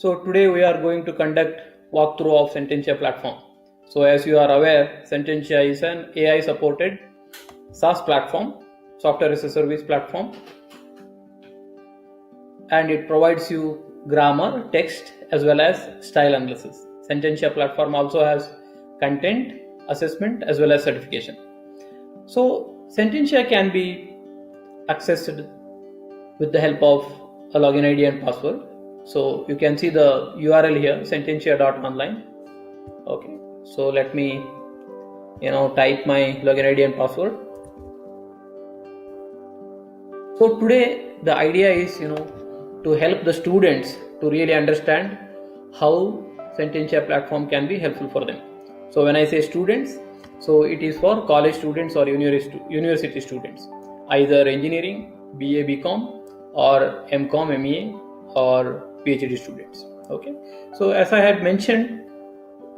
So today we are going to conduct walkthrough of Sententia platform. So as you are aware, Sententia is an AI supported SaaS platform, software as a service platform, and it provides you grammar, text as well as style analysis. Sententia platform also has content assessment as well as certification. So Sententia can be accessed with the help of a login ID and password. So you can see the URL here, sententia.online. Okay, so let me type my login ID and password. So today the idea is to help the students to really understand how Sententia platform can be helpful for them. So when I say students, so it is for college students or university students, either engineering, BA, BCom, or MCom, MEA, or PhD students. Okay, so as I had mentioned,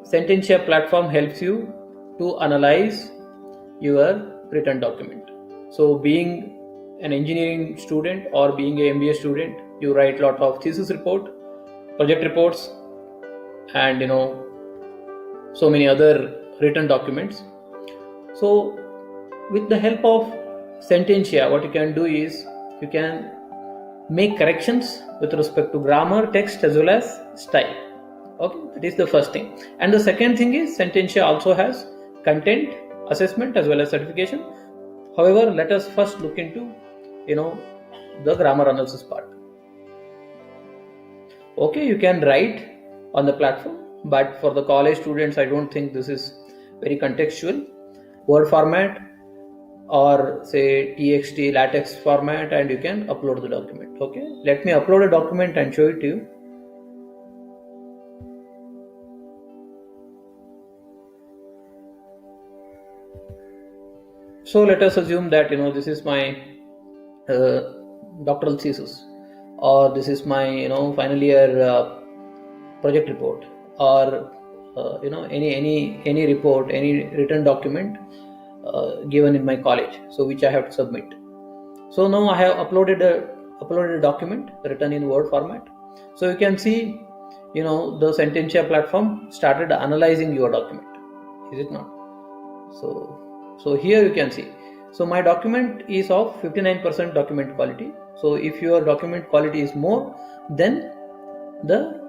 Sententia platform helps you to analyze your written document. So being an engineering student or being a MBA student, you write a lot of thesis report, project reports, and so many other written documents. So with the help of Sententia, what you can do is you can make corrections with respect to grammar, text as well as style. Okay, that is the first thing. And the second thing is Sententia also has content assessment as well as certification. However, let us first look into the grammar analysis part. Okay, you can write on the platform, but for the college students I don't think this is very contextual. Word format or say TXT latex format, and you can upload the document. Okay, let me upload a document and show it to you. So let us assume that this is my doctoral thesis, or this is my final year project report, or any report, any written document given in my college, so which I have to submit. So now I have uploaded a document written in Word format. So you can see the Sententia platform started analyzing your document, is it not? So here you can see, so my document is of 59% document quality. So if your document quality is more, then the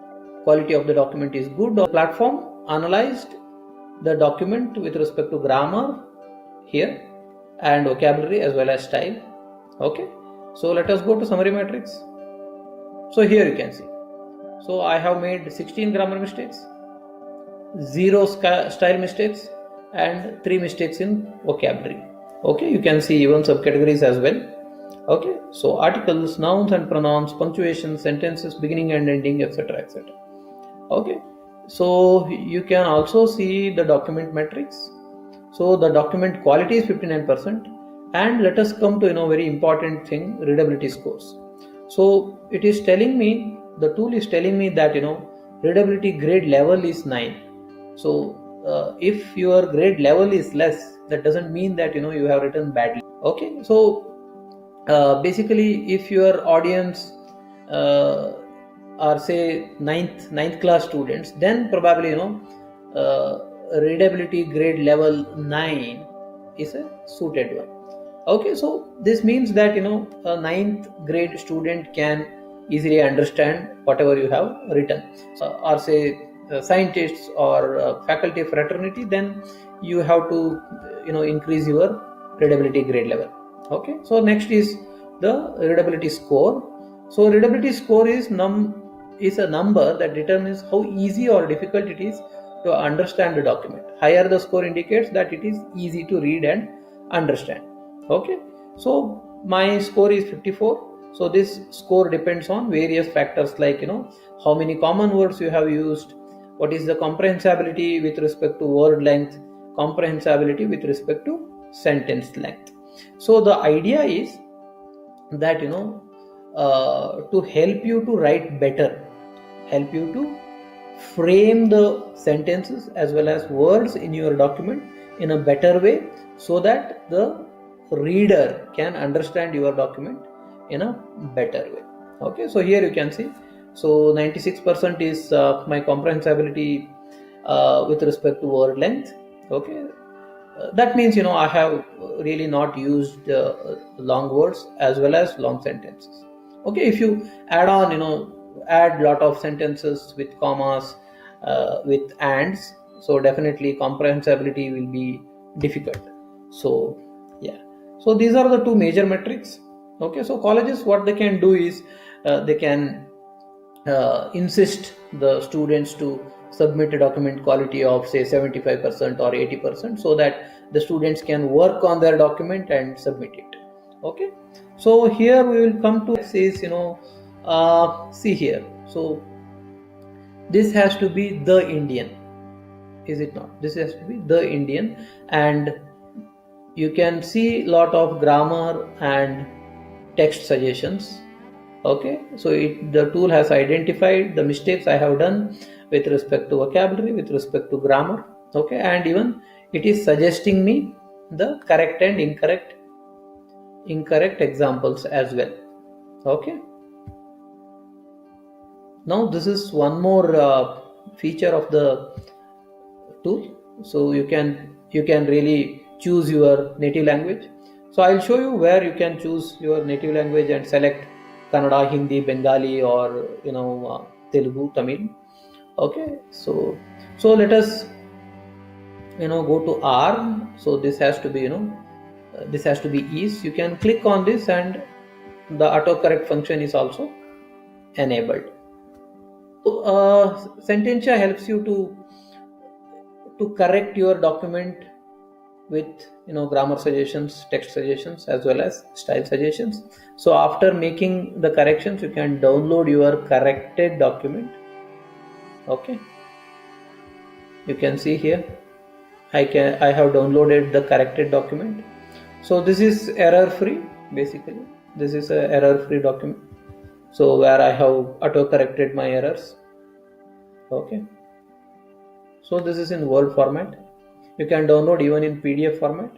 quality of the document is good. The platform analyzed the document with respect to grammar here and vocabulary as well as style. Okay, so let us go to summary matrix. So here you can see, so I have made 16 grammar mistakes, 0 style mistakes, and 3 mistakes in vocabulary. Okay, you can see even subcategories as well. Okay, so articles, nouns and pronouns, punctuation, sentences beginning and ending, etc., etc. Okay, so you can also see the document metrics. So the document quality is 59%, and let us come to very important thing, readability scores. So it is telling me, the tool is telling me that readability grade level is 9. So if your grade level is less, that doesn't mean that you have written badly. Okay, so basically if your audience are say ninth class students, then probably readability grade level 9 is a suited one. Okay, so this means that a ninth grade student can easily understand whatever you have written. Or say scientists or faculty fraternity, then you have to increase your readability grade level. Okay, so next is the readability score. So readability score is a number that determines how easy or difficult it is to understand the document. Higher the score indicates that it is easy to read and understand. Okay, so my score is 54. So this score depends on various factors like how many common words you have used, what is the comprehensibility with respect to word length, comprehensibility with respect to sentence length. So the idea is that to help you to write better, help you to frame the sentences as well as words in your document in a better way, so that the reader can understand your document in a better way. Okay, so here you can see So 96% is my comprehensibility with respect to word length. Okay, that means I have really not used long words as well as long sentences. Okay, if you add on, add lot of sentences with commas, with ands, so definitely comprehensibility will be difficult. So yeah, so these are the two major metrics. Okay, so colleges, what they can do is they can insist the students to submit a document quality of say 75% or 80%, so that the students can work on their document and submit it. Okay, so here we will come to says, see here, so this has to be the Indian, is it not? This has to be the Indian, and you can see lot of grammar and text suggestions. Okay, so the tool has identified the mistakes I have done with respect to vocabulary, with respect to grammar. Okay, and even it is suggesting me the correct and incorrect examples as well. Okay, now this is one more feature of the tool. So you can really choose your native language. So I'll show you where you can choose your native language and select Kannada, Hindi, Bengali, or Telugu, Tamil. Okay, so let us go to R. So this has to be this has to be ease. You can click on this and the autocorrect function is also enabled. So Sententia helps you to correct your document with grammar suggestions, text suggestions, as well as style suggestions. So after making the corrections, you can download your corrected document. Okay, you can see here I have downloaded the corrected document. So this is error free. Basically this is a error free document, so where I have auto corrected my errors. Okay, so this is in Word format. You can download even in PDF format.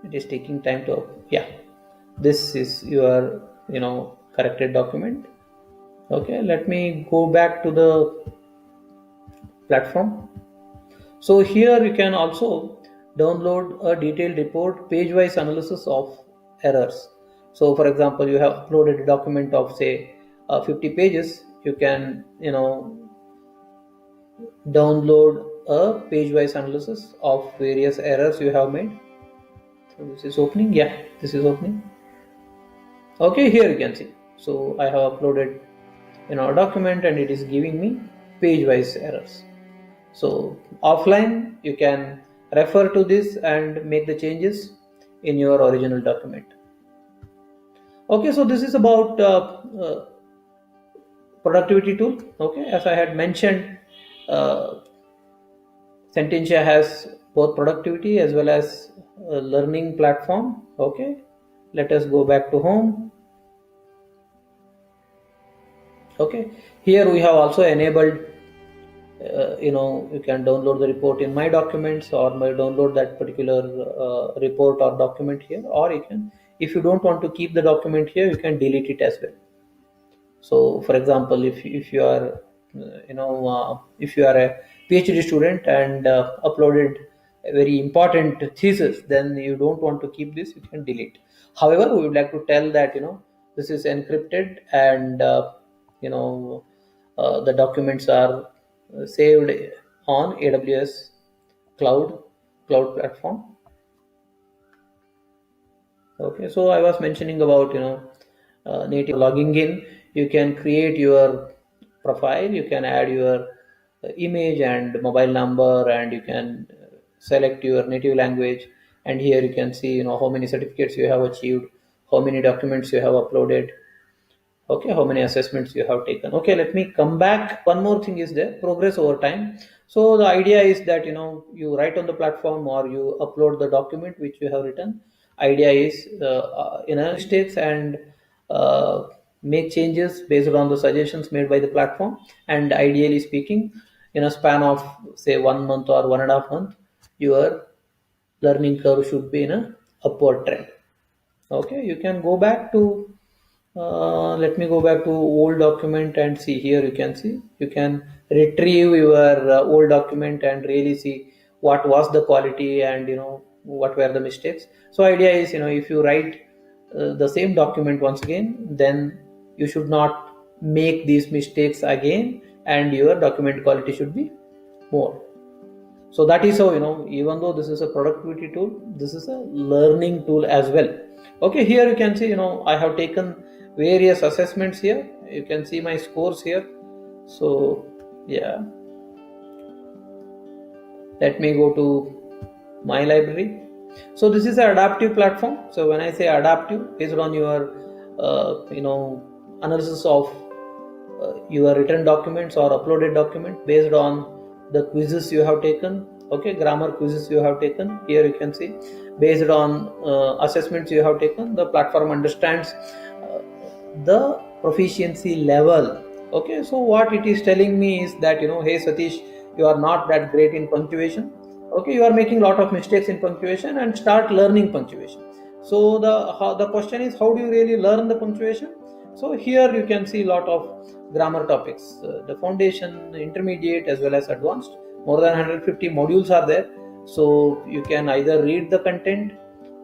It is taking time to, yeah, this is your corrected document. Okay, let me go back to the platform. So here you can also download a detailed report, page wise analysis of errors. So for example, you have uploaded a document of say 50 pages. You can download a page wise analysis of various errors you have made. So this is opening. Yeah, this is opening. Okay, here you can see. So I have uploaded a document and it is giving me page wise errors. So offline you can refer to this and make the changes in your original document. Okay, so this is about productivity tool. Okay, as I had mentioned, uh, Sententia has both productivity as well as a learning platform. Okay, let us go back to home. Okay, here we have also enabled you can download the report in my documents, or may download that particular report or document here, or you can, if you don't want to keep the document here, you can delete it as well. So for example, if you are if you are a PhD student and uploaded a very important thesis, then you don't want to keep this, you can delete. However, we would like to tell that this is encrypted, and you know the documents are saved on AWS cloud platform. Okay, so I was mentioning about native logging in. You can create your profile, you can add your image and mobile number, and you can select your native language. And here you can see how many certificates you have achieved, how many documents you have uploaded. Okay, how many assessments you have taken. Okay, let me come back. One more thing is there, progress over time. So the idea is that you write on the platform or you upload the document which you have written. Idea is in a states and uh, make changes based on the suggestions made by the platform, and ideally speaking, in a span of say 1 month or 1.5 month, your learning curve should be in a upward trend. Okay, you can go back to Let me go back to old document and see. Here you can see, you can retrieve your old document and really see what was the quality and what were the mistakes. So idea is, if you write the same document once again, then you should not make these mistakes again, and your document quality should be more. So that is how, even though this is a productivity tool, this is a learning tool as well. Okay, here you can see, I have taken various assessments here. You can see my scores here. So yeah, let me go to my library. So this is an adaptive platform. So when I say adaptive, based on your analysis of your written documents or uploaded document, based on the quizzes you have taken, okay, grammar quizzes you have taken. Here you can see, based on assessments you have taken, the platform understands the proficiency level. Okay, so what it is telling me is that, hey Satish, you are not that great in punctuation. Okay, you are making a lot of mistakes in punctuation, and start learning punctuation. So the question is, how do you really learn the punctuation? So here you can see a lot of grammar topics, the foundation, intermediate, as well as advanced. More than 150 modules are there. So you can either read the content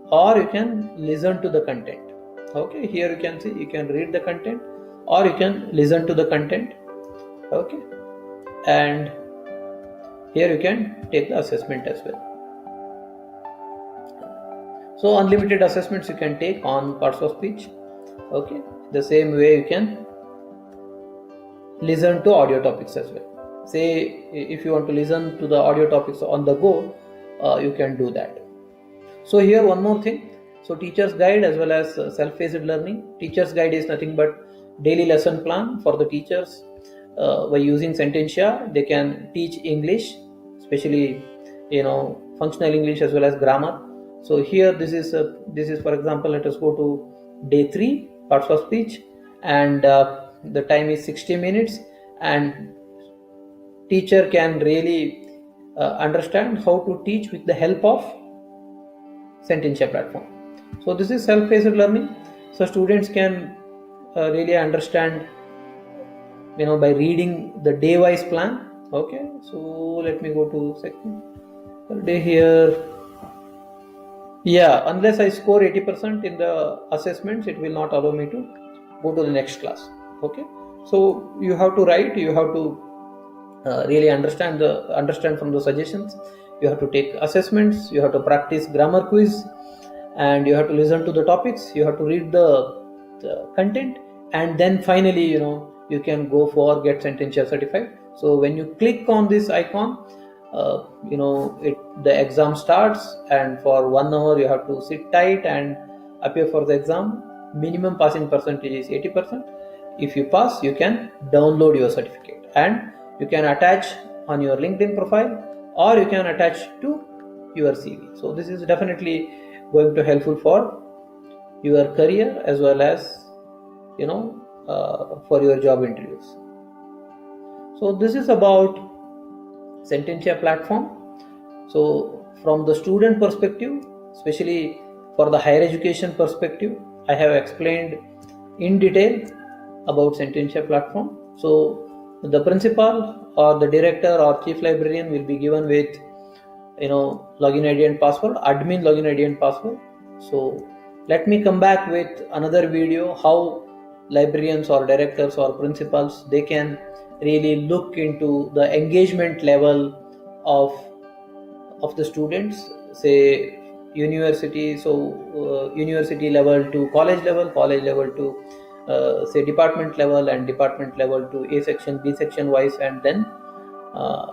or you can listen to the content. Okay, here you can see, you can read the content or you can listen to the content. Okay, and here you can take the assessment as well. So unlimited assessments you can take on parts of speech. Okay, the same way you can listen to audio topics as well. Say if you want to listen to the audio topics on the go, you can do that. So here one more thing. So teacher's guide as well as self-paced learning. Teacher's guide is nothing but daily lesson plan for the teachers. By using Sententia, they can teach English, especially functional English as well as grammar. So here this is for example, let us go to day 3, parts of speech, and the time is 60 minutes, and teacher can really understand how to teach with the help of Sententia platform. So this is self-paced learning. So students can really understand by reading the day-wise plan. Okay, so let me go to second day here. Yeah, unless I score 80% in the assessments, it will not allow me to go to the next class. Okay, so you have to write, you have to really understand from the suggestions. You have to take assessments, you have to practice grammar quiz, and you have to listen to the topics, you have to read the content, and then finally you can go for get Sententia certified. So when you click on this icon, the exam starts, and for 1 hour you have to sit tight and appear for the exam. Minimum passing percentage is 80%. If you pass, you can download your certificate and you can attach on your LinkedIn profile, or you can attach to your CV. So this is definitely going to helpful for your career as well as for your job interviews. So this is about Sententia platform. So from the student perspective, especially for the higher education perspective, I have explained in detail about Sententia platform. So the principal or the director or chief librarian will be given with login ID and password, admin login ID and password. So let me come back with another video how librarians or directors or principals, they can really look into the engagement level of the students, say university, so university level to college level to say department level, and department level to A section, B section wise, and then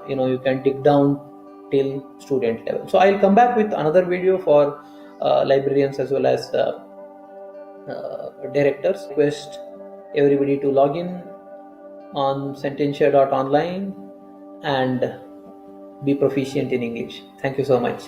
you can dig down till student level. So I'll come back with another video for librarians as well as directors. Request everybody to log in on sententia.online and be proficient in English. Thank you so much.